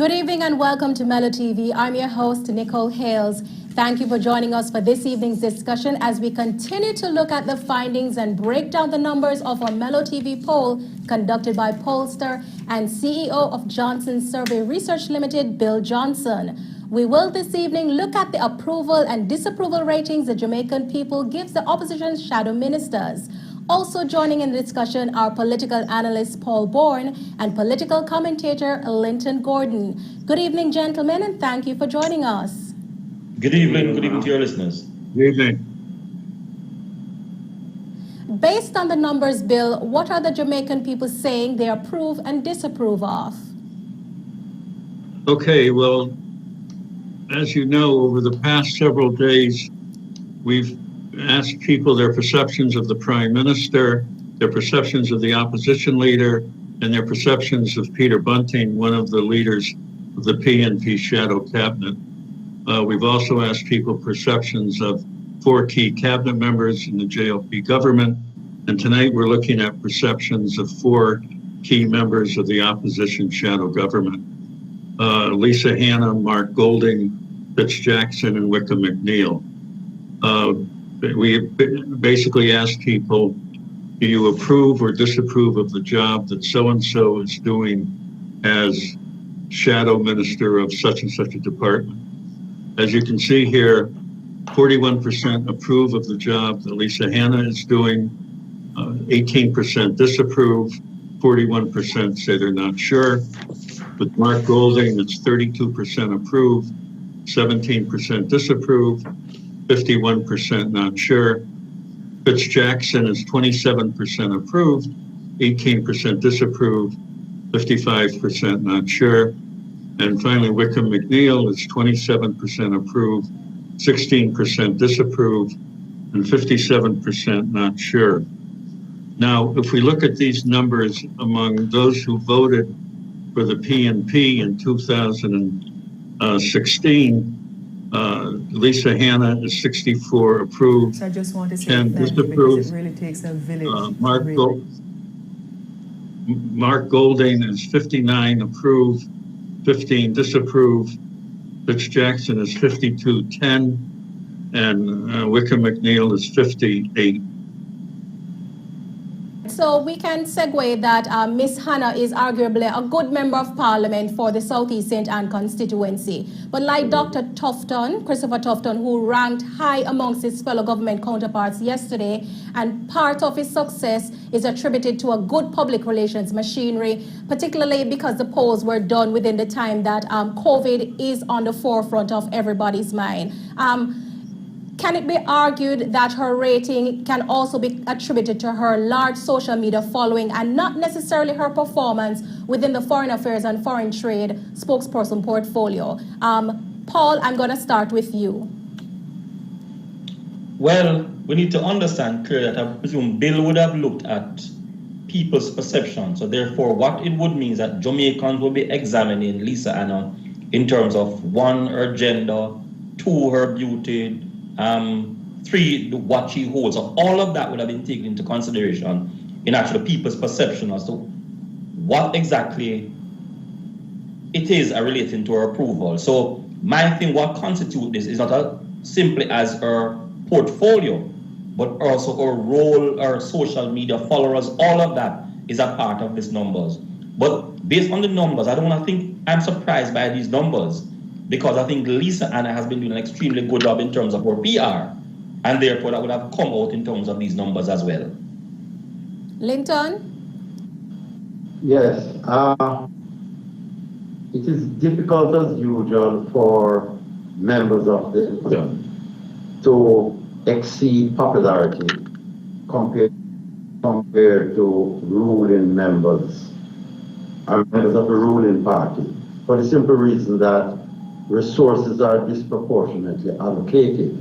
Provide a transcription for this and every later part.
Good evening and welcome to Mello TV. I'm your host, Nicole Hayles. Thank you for joining us for this evening's discussion as we continue to look at the findings and break down the numbers of our Mello TV poll conducted by pollster and CEO of Johnson Survey Research Limited, Bill Johnson. We will this evening look at the approval and disapproval ratings the Jamaican people gives the opposition's shadow ministers. Also joining in the discussion are political analyst Paul Bourne and political commentator Linton Gordon. Good evening, gentlemen, and thank you for joining us. Good evening to your listeners. Good evening. Based on the numbers, Bill, what are the Jamaican people saying they approve and disapprove of? Okay, well, as you know, over the past several days, we've asked people their perceptions of the Prime Minister, their perceptions of the opposition leader, and their perceptions of Peter Bunting, one of the leaders of the PNP shadow cabinet. We've also asked people perceptions of 4 key cabinet members in the JLP government, and tonight we're looking at perceptions of 4 key members of the opposition shadow government. Lisa Hanna, Mark Golding, Fitz Jackson, and Wickham McNeil. We basically asked people, do you approve or disapprove of the job that so-and-so is doing as shadow minister of such and such a department? As you can see here, 41% approve of the job that Lisa Hanna is doing, 18% disapprove, 41% say they're not sure. With Mark Golding, it's 32% approve, 17% disapprove, 51% not sure. Fitz Jackson is 27% approved, 18% disapprove, 55% not sure. And finally, Wickham McNeil is 27% approved, 16% disapprove, and 57% not sure. Now, if we look at these numbers among those who voted for the PNP in 2016, Lisa Hanna is 64 approved. So I just want to say 10 disapproved. Because it really takes a village. Mark Golding is 59 approved, 15 disapproved. Fitz Jackson is 52-10, and Wickham McNeil is 58. So we can segue that Miss Hanna is arguably a good member of parliament for the Southeast St. Anne constituency. But like Dr. Tufton, Christopher Tufton, who ranked high amongst his fellow government counterparts yesterday, and part of his success is attributed to a good public relations machinery, particularly because the polls were done within the time that COVID is on the forefront of everybody's mind. Can it be argued that her rating can also be attributed to her large social media following and not necessarily her performance within the foreign affairs and foreign trade spokesperson portfolio? Paul, I'm going to start with you. Well, we need to understand clearly that I presume Bill would have looked at people's perception. So therefore, what it would mean is that Jamaicans will be examining Lisa Hanna in terms of 1, her gender, 2, her beauty, 3, what she holds. So all of that would have been taken into consideration in actually people's perception as to what exactly it is relating to her approval. So my thing, what constitutes this is not simply as her portfolio, but also her role, her social media followers, all of that is a part of these numbers. But based on the numbers, I don't think I'm surprised by these numbers, because I think Lisa Hanna has been doing an extremely good job in terms of her PR, and therefore that would have come out in terms of these numbers as well. Linton? Yes, it is difficult as usual for members of the opposition to exceed popularity compared to ruling members or members of the ruling party, for the simple reason that resources are disproportionately allocated.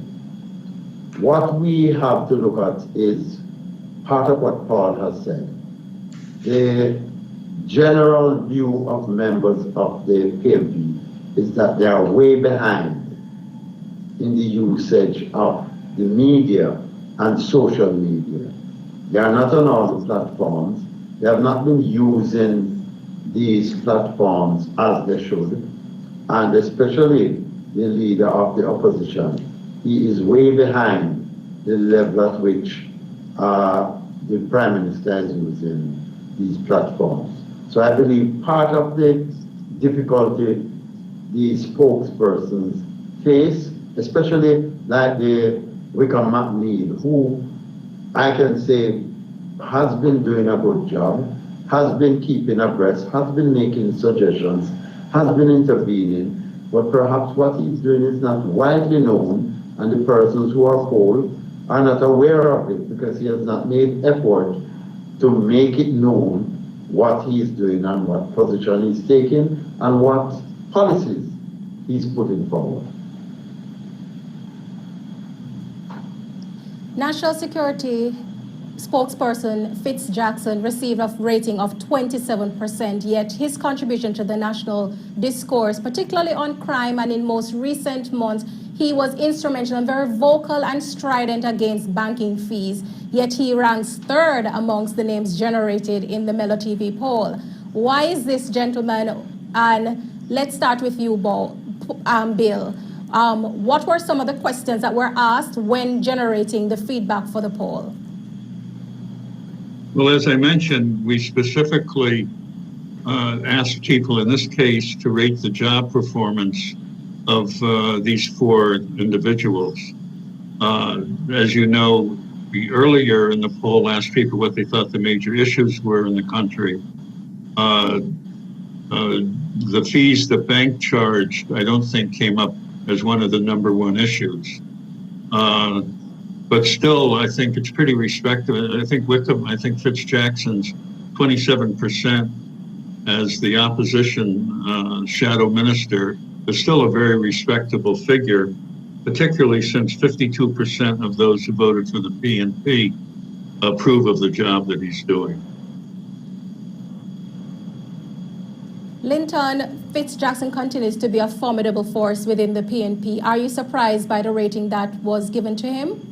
What we have to look at is part of what Paul has said. The general view of members of the PNP is that they are way behind in the usage of the media and social media. They are not on all the platforms. They have not been using these platforms as they should. and especially the leader of the opposition, he is way behind the level at which the Prime Minister is using these platforms. So I believe part of the difficulty these spokespersons face, especially like the Wickham McNeil, who I can say has been doing a good job, has been keeping abreast, has been making suggestions, has been intervening, but perhaps what he's doing is not widely known, and the persons who are polled are not aware of it because he has not made effort to make it known what he is doing and what position he's taking and what policies he's putting forward. National Security spokesperson Fitz Jackson received a rating of 27%, yet his contribution to the national discourse, particularly on crime and in most recent months, he was instrumental and very vocal and strident against banking fees, yet he ranks third amongst the names generated in the Mello TV poll. Why is this, gentlemen? And let's start with you, Bill. What were some of the questions that were asked when generating the feedback for the poll? Well, as I mentioned, we specifically asked people in this case to rate the job performance of these four individuals. As you know, we earlier in the poll asked people what they thought the major issues were in the country. The fees the bank charged, I don't think came up as one of the #1 issues. But still, I think it's pretty respectable. I think Wickham, I think Fitz Jackson's 27% as the opposition shadow minister is still a very respectable figure, particularly since 52% of those who voted for the PNP approve of the job that he's doing. Linton, Fitz Jackson continues to be a formidable force within the PNP. Are you surprised by the rating that was given to him?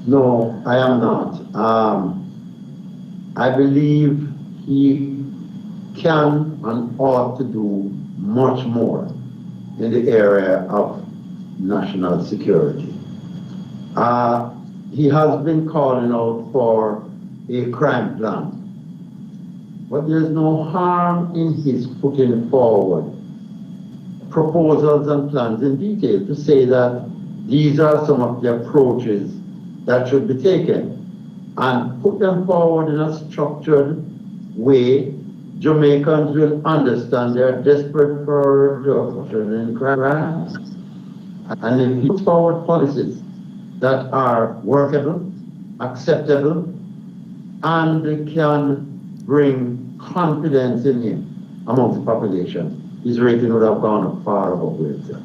No, I am not. I believe he can and ought to do much more in the area of national security. He has been calling out for a crime plan, but there's no harm in his putting forward proposals and plans in detail to say that these are some of the approaches that should be taken and put them forward in a structured way. Jamaicans will understand they are desperate for reduction in crime. And if he puts forward policies that are workable, acceptable, and they can bring confidence in him amongst the population, his rating would have gone up far above where it's at.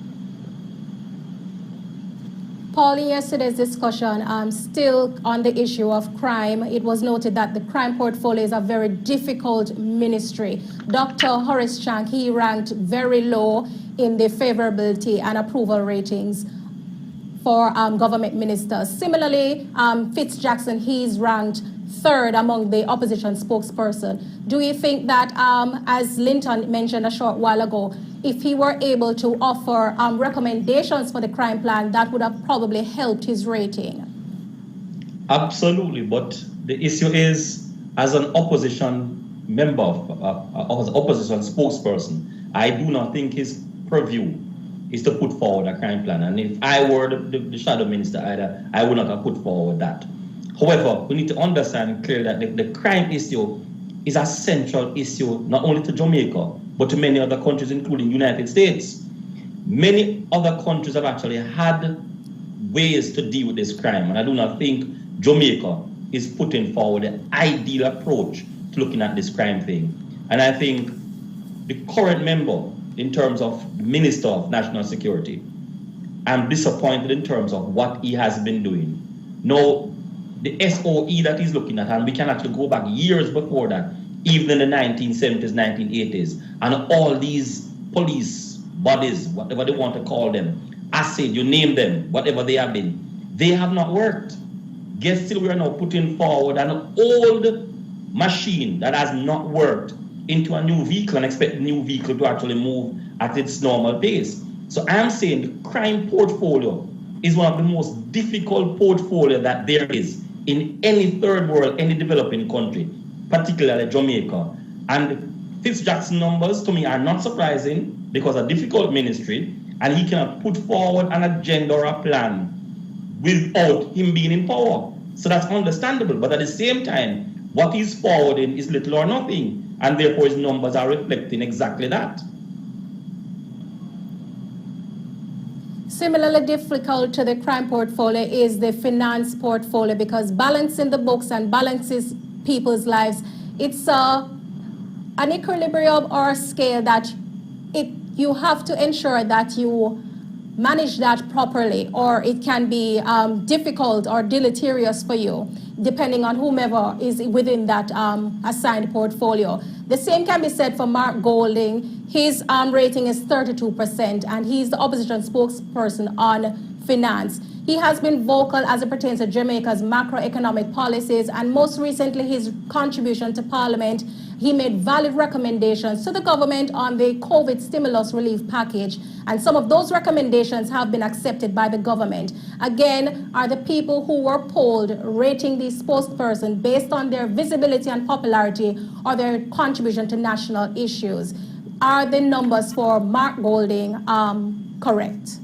Paul, in yesterday's discussion, still on the issue of crime, it was noted that the crime portfolio is a very difficult ministry. Dr. Horace Shank, he ranked very low in the favorability and approval ratings for government ministers. Similarly, Fitz Jackson, he's ranked third among the opposition spokesperson. Do you think that, as Linton mentioned a short while ago, if he were able to offer recommendations for the crime plan, that would have probably helped his rating? Absolutely, but the issue is, as an opposition member, as an opposition spokesperson, I do not think his purview is to put forward a crime plan. And if I were the shadow minister either, I would not have put forward that. However, we need to understand clearly that the crime issue is a central issue, not only to Jamaica, but to many other countries, including the United States. Many other countries have actually had ways to deal with this crime, and I do not think Jamaica is putting forward an ideal approach to looking at this crime thing. And I think the current member, in terms of Minister of National Security, I'm disappointed in terms of what he has been doing. Now, the SOE that he's looking at, and we can actually go back years before that, even in the 1970s, 1980s, and all these police bodies, whatever they want to call them, ACID, you name them, whatever they have been, they have not worked. Yet still we are now putting forward an old machine that has not worked into a new vehicle and expect the new vehicle to actually move at its normal pace. So I'm saying the crime portfolio is one of the most difficult portfolio that there is in any third world, any developing country, particularly Jamaica. And Fitzjackson numbers to me are not surprising because a difficult ministry, and he cannot put forward an agenda or a plan without him being in power. So that's understandable. But at the same time, what he's forwarding is little or nothing, and therefore his numbers are reflecting exactly that. Similarly difficult to the crime portfolio is the finance portfolio, because balancing the books and balances people's lives, it's an equilibrium or a scale that you have to ensure that you manage that properly, or it can be difficult or deleterious for you, depending on whomever is within that assigned portfolio. The same can be said for Mark Golding. His rating is 32%, and he's the opposition spokesperson on finance. He has been vocal as it pertains to Jamaica's macroeconomic policies, and most recently his contribution to Parliament. He made valid recommendations to the government on the COVID stimulus relief package, and some of those recommendations have been accepted by the government. Again, are the people who were polled rating these spokespersons based on their visibility and popularity or their contribution to national issues? Are the numbers for Mark Golding correct?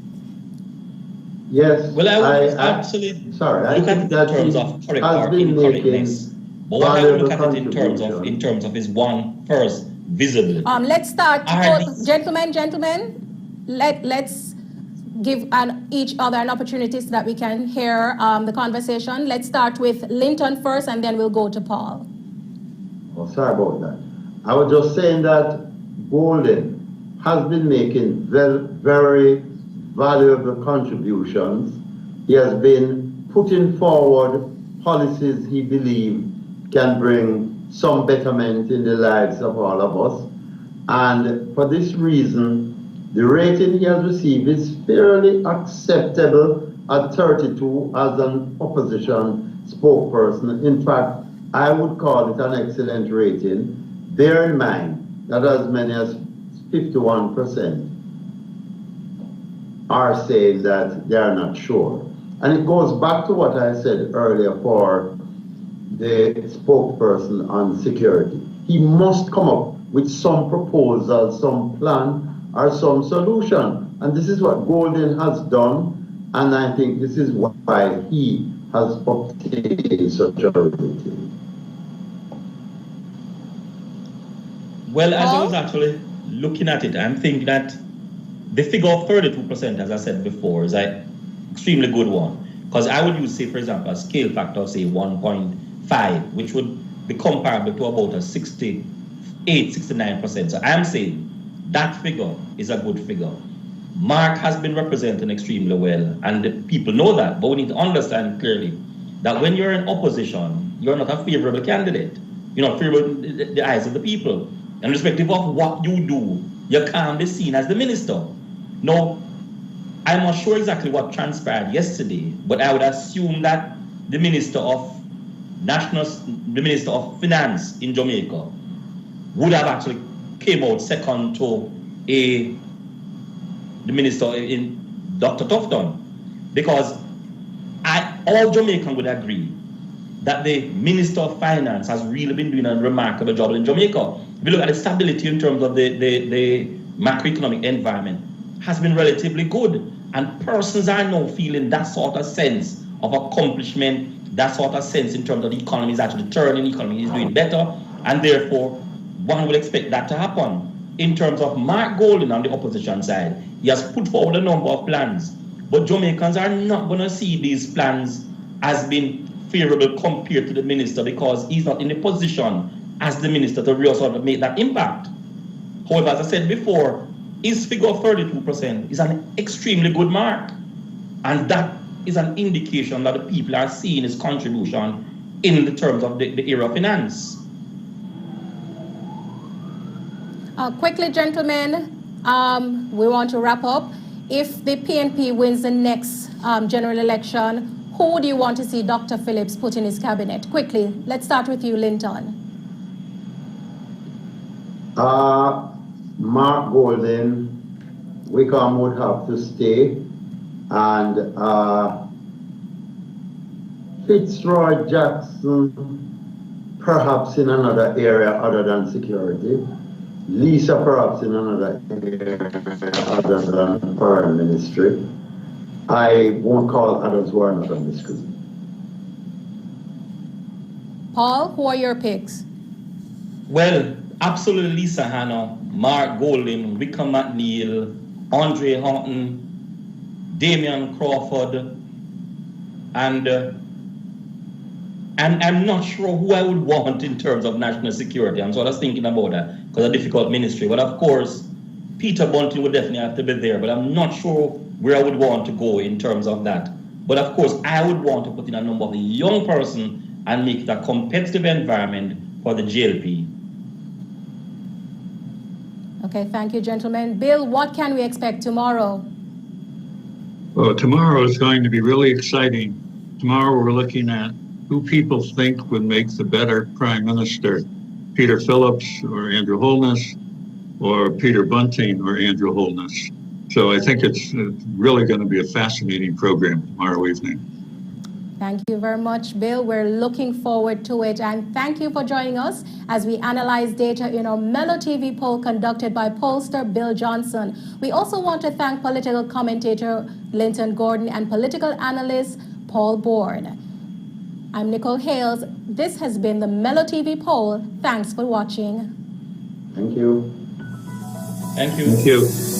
Yes. Well, I would actually look at it in terms of correct or incorrectness. But what I would look at it in terms of is one first visibility. Let's start, gentlemen. Let's give each other an opportunity so that we can hear the conversation. Let's start with Linton first, and then we'll go to Paul. Oh, sorry about that. I was just saying that Golding has been making very valuable contributions. He has been putting forward policies he believes can bring some betterment in the lives of all of us. And for this reason, the rating he has received is fairly acceptable at 32 as an opposition spokesperson. In fact, I would call it an excellent rating. Bear in mind that as many as 51% are saying that they are not sure. And it goes back to what I said earlier for the spokesperson on security. He must come up with some proposal, some plan, or some solution. And this is what Golding has done, and I think this is why he has obtained such a rating. Well, as I was actually looking at it, I'm thinking that the figure of 32%, as I said before, is an extremely good one. Because I would use, say, for example, a scale factor of, say, 1.5, which would be comparable to about a 68, 69%. So I'm saying that figure is a good figure. Mark has been representing extremely well, and the people know that, but we need to understand clearly that when you're in opposition, you're not a favorable candidate. You're not favorable in the eyes of the people. And irrespective of what you do, you can't be seen as the minister. Now, I'm not sure exactly what transpired yesterday, but I would assume that the Minister of Finance in Jamaica would have actually came out second to the minister in Dr. Tufton, because all Jamaicans would agree that the Minister of Finance has really been doing a remarkable job in Jamaica. If you look at the stability in terms of the macroeconomic environment, has been relatively good. And persons are now feeling that sort of sense of accomplishment, that sort of sense in terms of the economy is actually turning, the economy is doing better, and therefore one would expect that to happen. In terms of Mark Golding on the opposition side, he has put forward a number of plans, but Jamaicans are not going to see these plans as being favorable compared to the minister, because he's not in a position as the minister to really sort of make that impact. However, as I said before, his figure of 32% is an extremely good mark, and that is an indication that the people are seeing his contribution in the terms of the area of finance. Quickly, gentlemen, we want to wrap up. If the PNP wins the next general election, who do you want to see Dr. Phillips put in his cabinet? Quickly, let's start with you, Linton. Mark Golden, Wickham would have to stay, and Fitzroy Jackson, perhaps in another area other than security. Lisa, perhaps in another area other than foreign ministry. I won't call others who are not on the screen. Paul, who are your picks? Well, absolutely Lisa Hanna, Mark Golden, Wickham McNeil, Andre Houghton, Damian Crawford, and I'm not sure who I would want in terms of national security. I'm sort of thinking about that because of difficult ministry. But of course, Peter Bunting would definitely have to be there, but I'm not sure where I would want to go in terms of that. But of course, I would want to put in a number of the young person and make it a competitive environment for the GLP. Okay, thank you, gentlemen. Bill, what can we expect tomorrow? Well, tomorrow is going to be really exciting. Tomorrow we're looking at who people think would make the better prime minister, Peter Phillips or Andrew Holness, or Peter Bunting or Andrew Holness. So I think it's really going to be a fascinating program tomorrow evening. Thank you very much, Bill. We're looking forward to it. And thank you for joining us as we analyze data in our Mello TV poll conducted by pollster Bill Johnson. We also want to thank political commentator Linton Gordon and political analyst Paul Bourne. I'm Nicole Hayles. This has been the Mello TV poll. Thanks for watching. Thank you. Thank you. Thank you.